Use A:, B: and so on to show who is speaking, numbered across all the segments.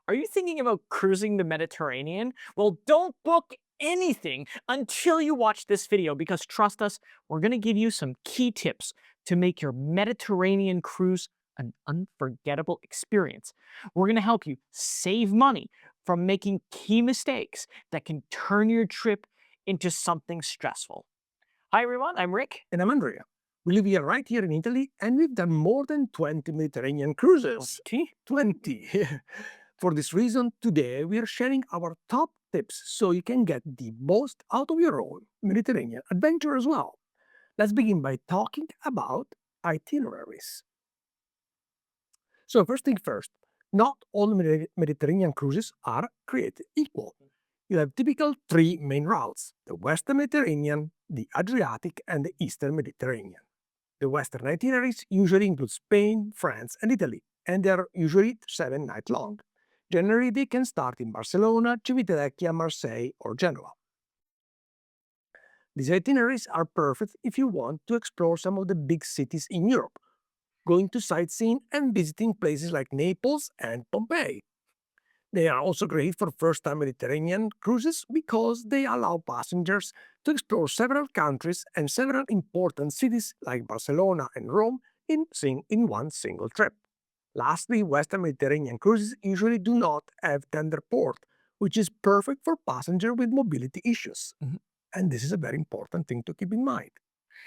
A: Are you thinking about cruising the Mediterranean? Well, don't book anything until you watch this video because trust us, we're going to give you some key tips to make your Mediterranean cruise an unforgettable experience. We're going to help you save money from making key mistakes that can turn your trip into something stressful. Hi everyone, I'm Rick.
B: And I'm Andrea. We live here right here in Italy, and we've done more than 20 Mediterranean cruises.
A: 20?
B: 20. For this reason, today we are sharing our top tips so you can get the most out of your own Mediterranean adventure as well. Let's begin by talking about itineraries. So, first thing first, not all Mediterranean cruises are created equal. You have typical three main routes: the Western Mediterranean, the Adriatic, and the Eastern Mediterranean. The Western itineraries usually include Spain, France, and Italy, and they are usually 7 nights long. Generally, they can start in Barcelona, Civitavecchia, Marseille, or Genoa. These itineraries are perfect if you want to explore some of the big cities in Europe, going to sightseeing and visiting places like Naples and Pompeii. They are also great for first-time Mediterranean cruises because they allow passengers to explore several countries and several important cities like Barcelona and Rome in one single trip. Lastly, Western Mediterranean cruises usually do not have tender port, which is perfect for passengers with mobility issues. And this is a very important thing to keep in mind.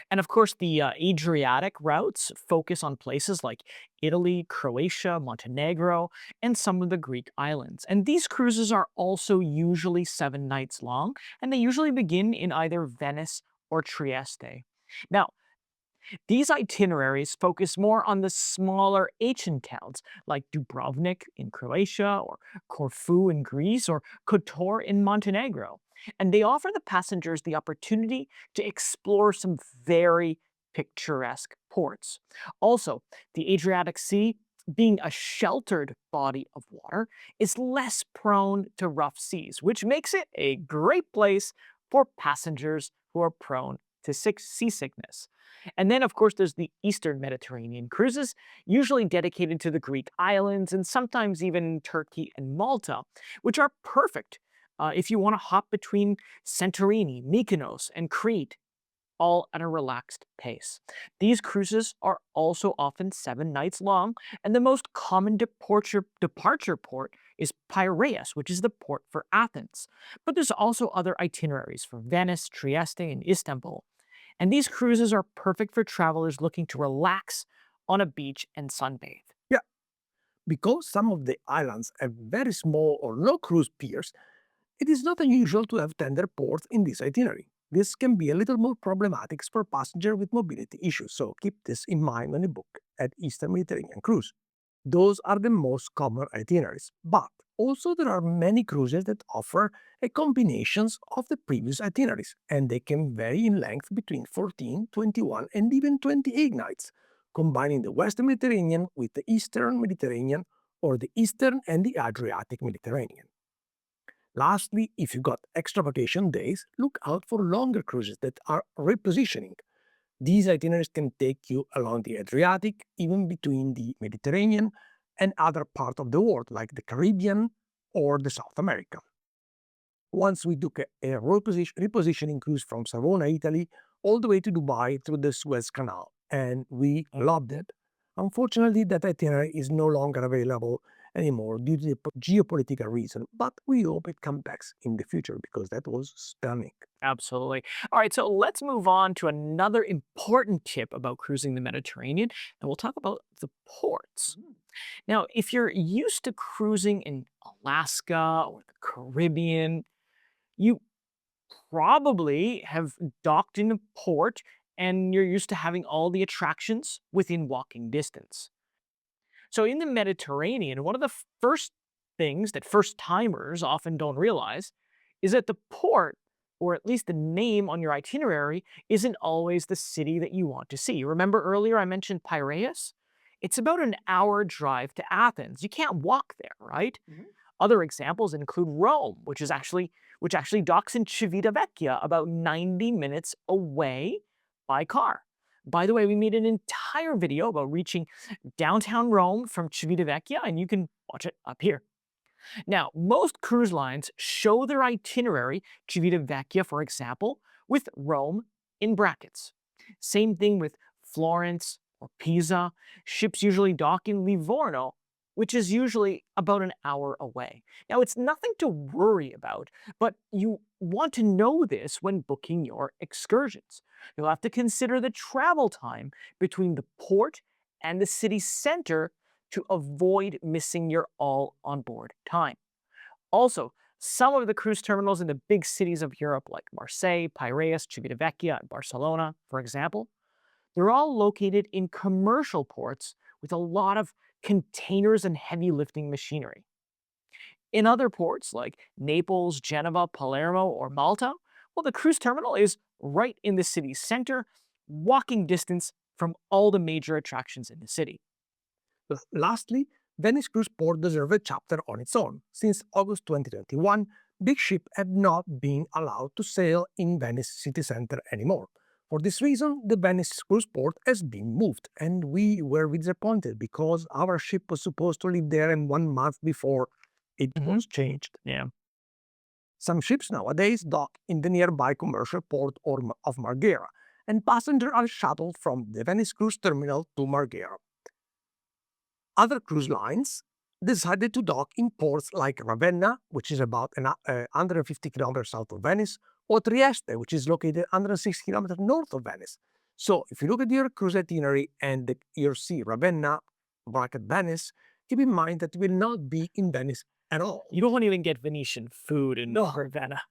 A: And of course, the Adriatic routes focus on places like Italy, Croatia, Montenegro, and some of the Greek islands. And these cruises are also usually 7 nights long, and they usually begin in either Venice or Trieste. Now, these itineraries focus more on the smaller ancient towns like Dubrovnik in Croatia, or Corfu in Greece, or Kotor in Montenegro. And they offer the passengers the opportunity to explore some very picturesque ports. Also, the Adriatic Sea, being a sheltered body of water, is less prone to rough seas, which makes it a great place for passengers who are prone to seasickness. And then, of course, there's the Eastern Mediterranean cruises, usually dedicated to the Greek islands and sometimes even Turkey and Malta, which are perfect if you want to hop between Santorini, Mykonos, and Crete, all at a relaxed pace. These cruises are also often 7 nights long, and the most common departure port is Piraeus, which is the port for Athens. But there's also other itineraries for Venice, Trieste, and Istanbul. And these cruises are perfect for travelers looking to relax on a beach and sunbathe.
B: Yeah, because some of the islands have very small or no cruise piers, it is not unusual to have tender ports in this itinerary. This can be a little more problematic for passengers with mobility issues, so keep this in mind when you book at Eastern Mediterranean cruise. Those are the most common itineraries, but also there are many cruises that offer a combinations of the previous itineraries, and they can vary in length between 14, 21, and even 28 nights, combining the Western Mediterranean with the Eastern Mediterranean or the Eastern and the Adriatic Mediterranean. Lastly, if you got extra vacation days, look out for longer cruises that are repositioning. These itineraries can take you along the Adriatic, even between the Mediterranean and other parts of the world, like the Caribbean or the South America. Once we took a repositioning cruise from Savona, Italy, all the way to Dubai through the Suez Canal, and we loved it. Unfortunately, that itinerary is no longer available anymore due to the geopolitical reason, but we hope it comes back in the future because that was stunning.
A: Absolutely. All right, so let's move on to another important tip about cruising the Mediterranean, and we'll talk about the ports. Now, if you're used to cruising in Alaska or the Caribbean, you probably have docked in a port and you're used to having all the attractions within walking distance. So in the Mediterranean, one of the first things that first timers often don't realize is that the port, or at least the name on your itinerary, isn't always the city that you want to see. Remember earlier I mentioned Piraeus? It's about an hour drive to Athens. You can't walk there, right? Other examples include Rome, which actually docks in Civitavecchia, about 90 minutes away by car. By the way, we made an entire video about reaching downtown Rome from Civitavecchia, and you can watch it up here. Now, most cruise lines show their itinerary, Civitavecchia, for example, with Rome in brackets. Same thing with Florence or Pisa. Ships usually dock in Livorno, which is usually about an hour away. Now, it's nothing to worry about, but you want to know this when booking your excursions. You'll have to consider the travel time between the port and the city center to avoid missing your all on board time. Also, some of the cruise terminals in the big cities of Europe, like Marseille, Piraeus, Civitavecchia, and Barcelona, for example, they're all located in commercial ports with a lot of containers and heavy lifting machinery. In other ports like Naples, Genova, Palermo, or Malta, well, the cruise terminal is right in the city's center, walking distance from all the major attractions in the city.
B: Lastly, Venice Cruise Port deserves a chapter on its own. Since August 2021, big ships have not been allowed to sail in Venice city center anymore. For this reason, the Venice Cruise Port has been moved, and we were disappointed because our ship was supposed to leave there in 1 month before it
A: Mhm.
B: was changed.
A: Yeah.
B: Some ships nowadays dock in the nearby commercial port of Marghera, and passengers are shuttled from the Venice Cruise Terminal to Marghera. Other cruise lines decided to dock in ports like Ravenna, which is about 150 kilometers south of Venice, or Trieste, which is located 160 kilometers north of Venice. So if you look at your cruise itinerary and you see Ravenna, bracket Venice, keep in mind that you will not be in Venice at all.
A: You don't even get Venetian food in
B: No.
A: Ravenna.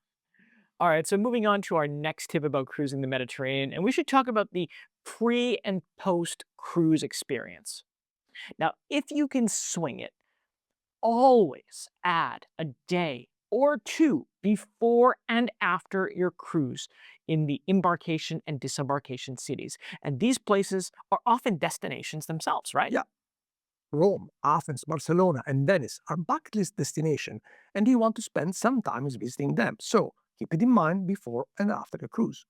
A: All right, so moving on to our next tip about cruising the Mediterranean, and we should talk about the pre and post cruise experience. Now, if you can swing it, always add a day or two before and after your cruise in the embarkation and disembarkation cities. And these places are often destinations themselves, right?
B: Yeah, Rome, Athens, Barcelona, and Venice are bucket list destinations, and you want to spend some time visiting them. So keep it in mind before and after the cruise.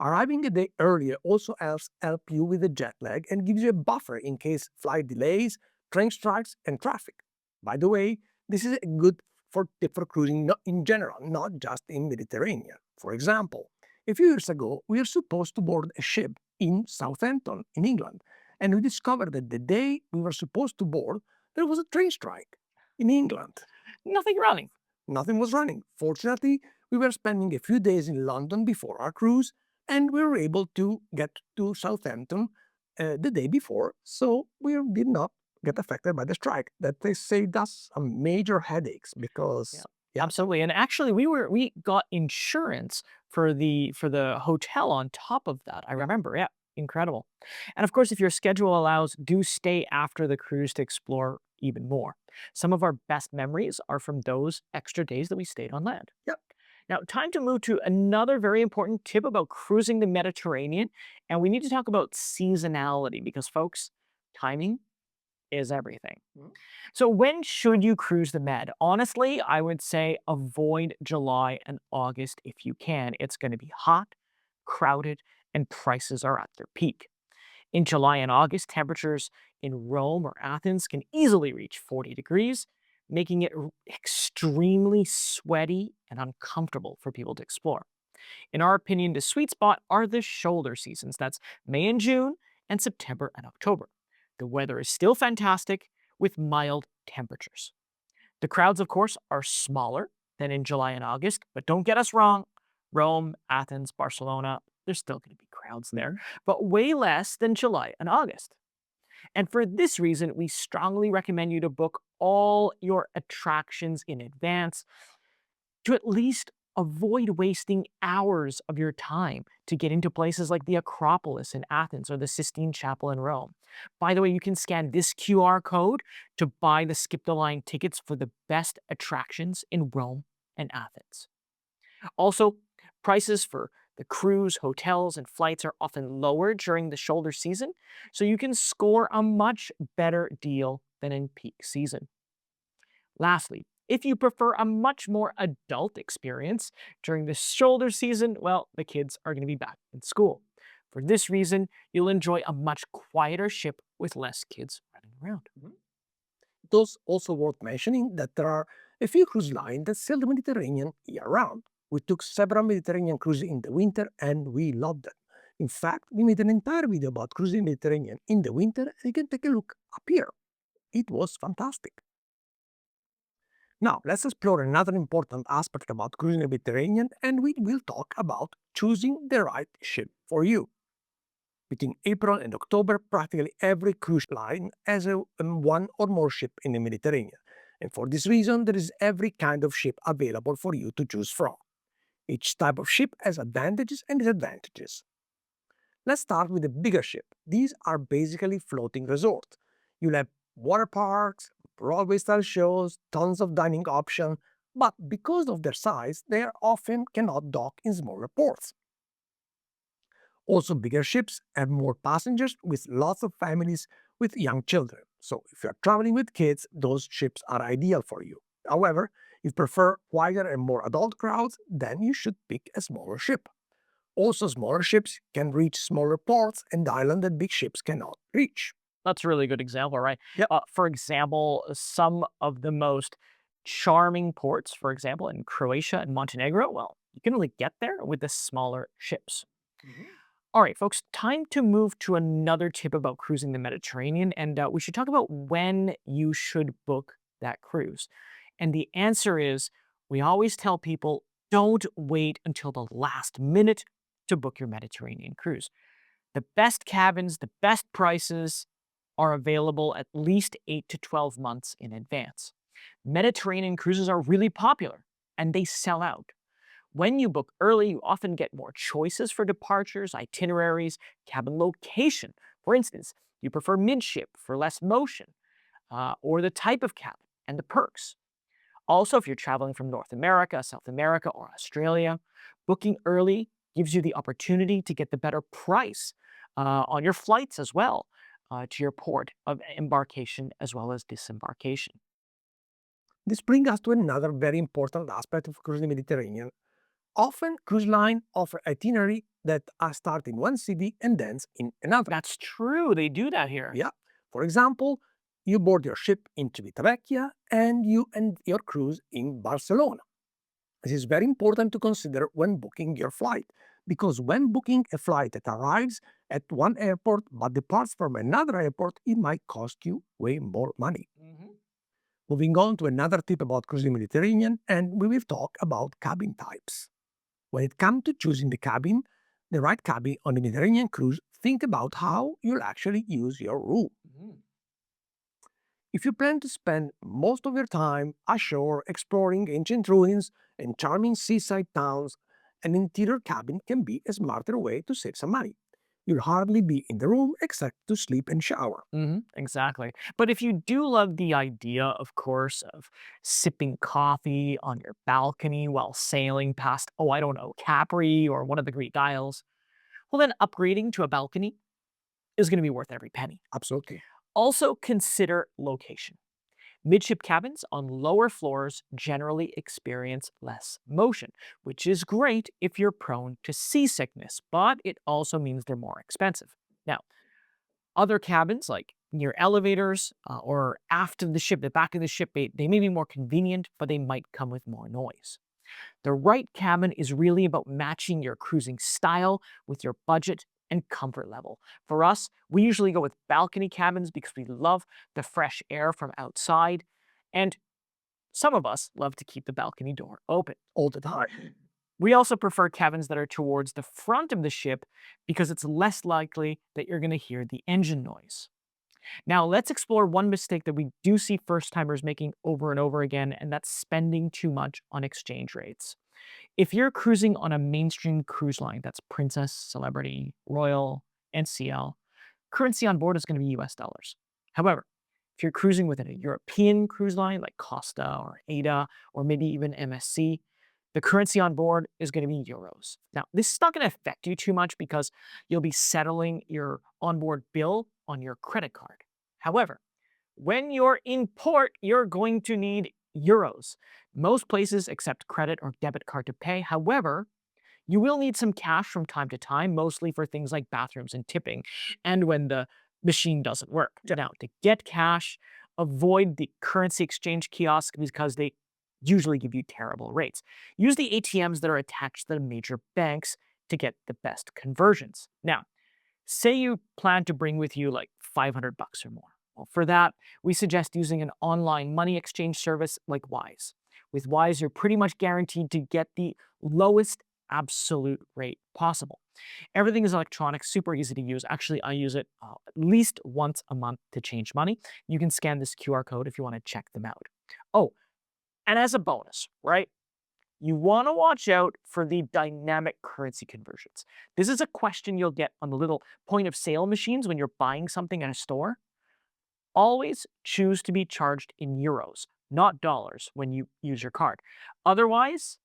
B: Arriving a day earlier also help you with the jet lag and gives you a buffer in case flight delays, train strikes, and traffic. By the way, this is a good for tip for cruising in general, not just in Mediterranean. For example, a few years ago, we were supposed to board a ship in Southampton, in England, and we discovered that the day we were supposed to board, there was a train strike in England.
A: Nothing running.
B: Nothing was running. Fortunately, we were spending a few days in London before our cruise, and we were able to get to Southampton the day before, so we did not get affected by the strike. That they saved us some major headaches
A: Yeah,
B: because, yeah,
A: absolutely. And actually, we got insurance for the hotel on top of that. I
B: yeah,
A: remember. Yeah, incredible. And of course, if your schedule allows, do stay after the cruise to explore even more. Some of our best memories are from those extra days that we stayed on land.
B: yeah,
A: Now, time to move to another very important tip about cruising the Mediterranean, and we need to talk about seasonality because, folks, timing is everything.
B: mm,
A: So when should you cruise the Med? Honestly, I would say avoid July and August if you can. It's going to be hot, crowded, and prices are at their peak. In July and August, temperatures in Rome or Athens can easily reach 40 degrees, making it extremely sweaty and uncomfortable for people to explore. In our opinion, the sweet spot are the shoulder seasons. That's May and June and September and October. The weather is still fantastic with mild temperatures. The crowds, of course, are smaller than in July and August, but don't get us wrong. Rome, Athens, Barcelona, there's still going to be crowds there,
B: mhm.
A: but way less than July and August. And for this reason, we strongly recommend you to book all your attractions in advance to at least avoid wasting hours of your time to get into places like the Acropolis in Athens or the Sistine Chapel in Rome. By the way, you can scan this QR code to buy the skip the line tickets for the best attractions in Rome and Athens. Also, prices for the cruise, hotels, and flights are often lower during the shoulder season, so you can score a much better deal than in peak season. Lastly, if you prefer a much more adult experience during the shoulder season, well, the kids are going to be back in school. For this reason, you'll enjoy a much quieter ship with less kids running around.
B: It is also worth mentioning that there are a few cruise lines that sail the Mediterranean year-round. We took several Mediterranean cruises in the winter and we loved them. In fact, we made an entire video about cruising Mediterranean in the winter and you can take a look up here. It was fantastic. Now, let's explore another important aspect about cruising the Mediterranean and we will talk about choosing the right ship for you. Between April and October, practically every cruise line has one or more ship in the Mediterranean. And for this reason, there is every kind of ship available for you to choose from. Each type of ship has advantages and disadvantages. Let's start with the bigger ship. These are basically floating resorts. You'll have water parks, Broadway-style shows, tons of dining options, but because of their size, they often cannot dock in smaller ports. Also, bigger ships have more passengers with lots of families with young children. So, if you're traveling with kids, those ships are ideal for you. However, if you prefer quieter and more adult crowds, then you should pick a smaller ship. Also, smaller ships can reach smaller ports and islands that big ships cannot reach.
A: That's a really good example, right?
B: Yep.
A: For example, some of the most charming ports, for example, in Croatia and Montenegro, well, you can only get there with the smaller ships.
B: Mhm.
A: All right, folks, time to move to another tip about cruising the Mediterranean, and we should talk about when you should book that cruise. And the answer is we always tell people don't wait until the last minute to book your Mediterranean cruise. The best cabins, the best prices are available at least 8 to 12 months in advance. Mediterranean cruises are really popular and they sell out. When you book early, you often get more choices for departures, itineraries, cabin location. For instance, you prefer midship for less motion, or the type of cabin and the perks. Also, if you're traveling from North America, South America, or Australia, booking early gives you the opportunity to get the better price on your flights as well to your port of embarkation as well as disembarkation.
B: This brings us to another very important aspect of cruising the Mediterranean. Often, cruise lines offer itinerary that are start in one city and ends in another.
A: That's true. They do that here.
B: Yeah. For example, you board your ship in Civitavecchia and you end your cruise in Barcelona. This is very important to consider when booking your flight, because when booking a flight that arrives at one airport but departs from another airport, it might cost you way more money.
A: Mhm.
B: Moving on to another tip about cruising Mediterranean, and we will talk about cabin types. When it comes to choosing the right cabin on the Mediterranean cruise, think about how you'll actually use your room.
A: Mhm.
B: If you plan to spend most of your time ashore exploring ancient ruins and charming seaside towns, an interior cabin can be a smarter way to save some money. You'll hardly be in the room except to sleep and shower.
A: Exactly. But if you do love the idea, of course, of sipping coffee on your balcony while sailing past, oh, I don't know, Capri or one of the Greek Isles, well, then upgrading to a balcony is going to be worth every penny.
B: Absolutely.
A: Also, consider location. Midship cabins on lower floors generally experience less motion, which is great if you're prone to seasickness, but it also means they're more expensive. Now, other cabins, like near elevators or aft of the ship, the back of the ship, they may be more convenient, but they might come with more noise. The right cabin is really about matching your cruising style with your budget and comfort level. For us, we usually go with balcony cabins because we love the fresh air from outside, and some of us love to keep the balcony door open.
B: All the time.
A: We also prefer cabins that are towards the front of the ship because it's less likely that you're going to hear the engine noise. Now, let's explore one mistake that we do see first timers making over and over again, and that's spending too much on exchange rates. If you're cruising on a mainstream cruise line that's Princess, Celebrity, Royal, and CL, currency on board is going to be US dollars. However, if you're cruising within a European cruise line like Costa or AIDA or maybe even MSC, the currency on board is going to be euros. Now, this is not going to affect you too much because you'll be settling your onboard bill on your credit card. However, when you're in port, you're going to need euros. Most places accept credit or debit card to pay. However, you will need some cash from time to time, mostly for things like bathrooms and tipping, and when the machine doesn't work.
B: Yeah.
A: Now, to get cash, avoid the currency exchange kiosk because they usually give you terrible rates. Use the ATMs that are attached to the major banks to get the best conversions. Now, say you plan to bring with you like 500 bucks or more. Well, for that, we suggest using an online money exchange service like Wise. With Wise, you're pretty much guaranteed to get the lowest absolute rate possible. Everything is electronic, super easy to use. Actually, I use it at least once a month to change money. You can scan this QR code if you want to check them out. Oh, and as a bonus, right? You want to watch out for the dynamic currency conversions. This is a question you'll get on the little point of sale machines when you're buying something at a store. Always choose to be charged in euros, not dollars, when you use your card. Otherwise,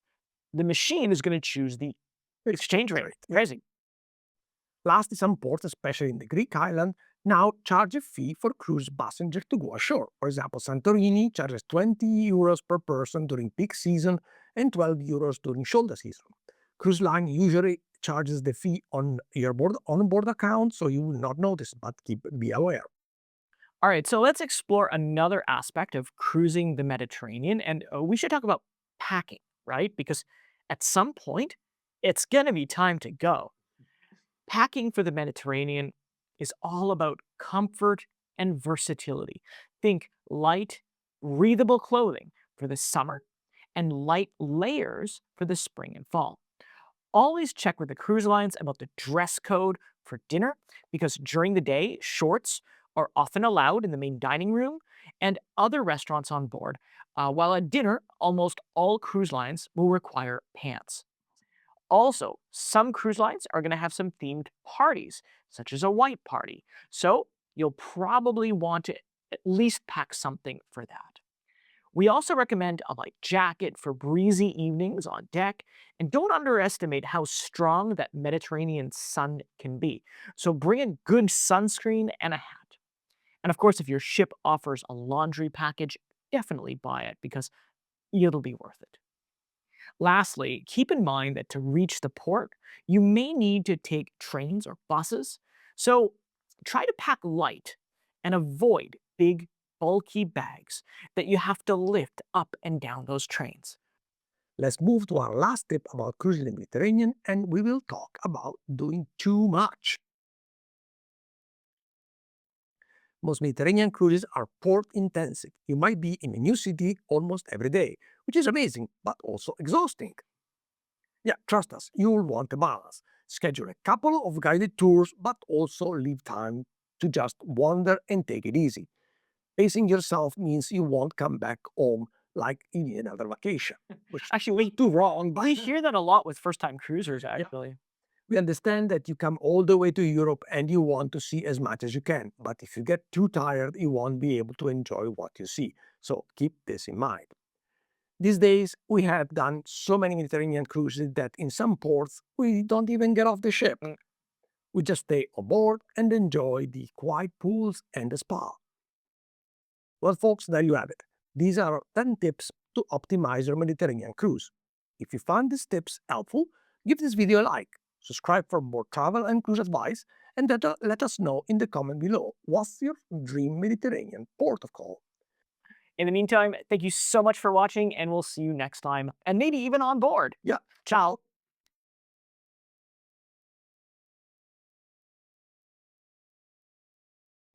A: the machine is going to choose the exchange rate.
B: Right.
A: Crazy.
B: Lastly, some ports, especially in the Greek island, now charge a fee for cruise passengers to go ashore. For example, Santorini charges 20 euros per person during peak season and 12 euros during shoulder season. Cruise line usually charges the fee on your on-board account, so you will not notice, but be aware.
A: All right, so let's explore another aspect of cruising the Mediterranean, and we should talk about packing, right? Because at some point, it's going to be time to go. Packing for the Mediterranean is all about comfort and versatility. Think light, breathable clothing for the summer and light layers for the spring and fall. Always check with the cruise lines about the dress code for dinner because during the day, shorts are often allowed in the main dining room and other restaurants on board, while at dinner, almost all cruise lines will require pants. Also, some cruise lines are going to have some themed parties, such as a white party. So you'll probably want to at least pack something for that. We also recommend a light jacket for breezy evenings on deck, and don't underestimate how strong that Mediterranean sun can be. So bring a good sunscreen and a hat. And of course, if your ship offers a laundry package, definitely buy it because it'll be worth it. Lastly, keep in mind that to reach the port, you may need to take trains or buses. So try to pack light and avoid big, bulky bags that you have to lift up and down those trains.
B: Let's move to our last tip about cruising the Mediterranean, and we will talk about doing too much. Most Mediterranean cruises are port intensive. You might be in a new city almost every day, which is amazing, but also exhausting. Yeah, trust us, you'll want a balance. Schedule a couple of guided tours, but also leave time to just wander and take it easy. Pacing yourself means you won't come back home like you need another vacation, which
A: Actually,
B: is too wrong,
A: we
B: but
A: hear that a lot with first-time cruisers,
B: yeah.
A: actually.
B: We understand that you come all the way to Europe and you want to see as much as you can, but if you get too tired, you won't be able to enjoy what you see. So keep this in mind. These days, we have done so many Mediterranean cruises that in some ports, we don't even get off the ship.
A: Mm.
B: We just stay on board and enjoy the quiet pools and the spa. Well, folks, there you have it. These are 10 tips to optimize your Mediterranean cruise. If you found these tips helpful, give this video a like, subscribe for more travel and cruise advice, and let us know in the comment below what's your dream Mediterranean port of call.
A: In the meantime, thank you so much for watching, and we'll see you next time, and maybe even on board.
B: Yeah,
A: Ciao.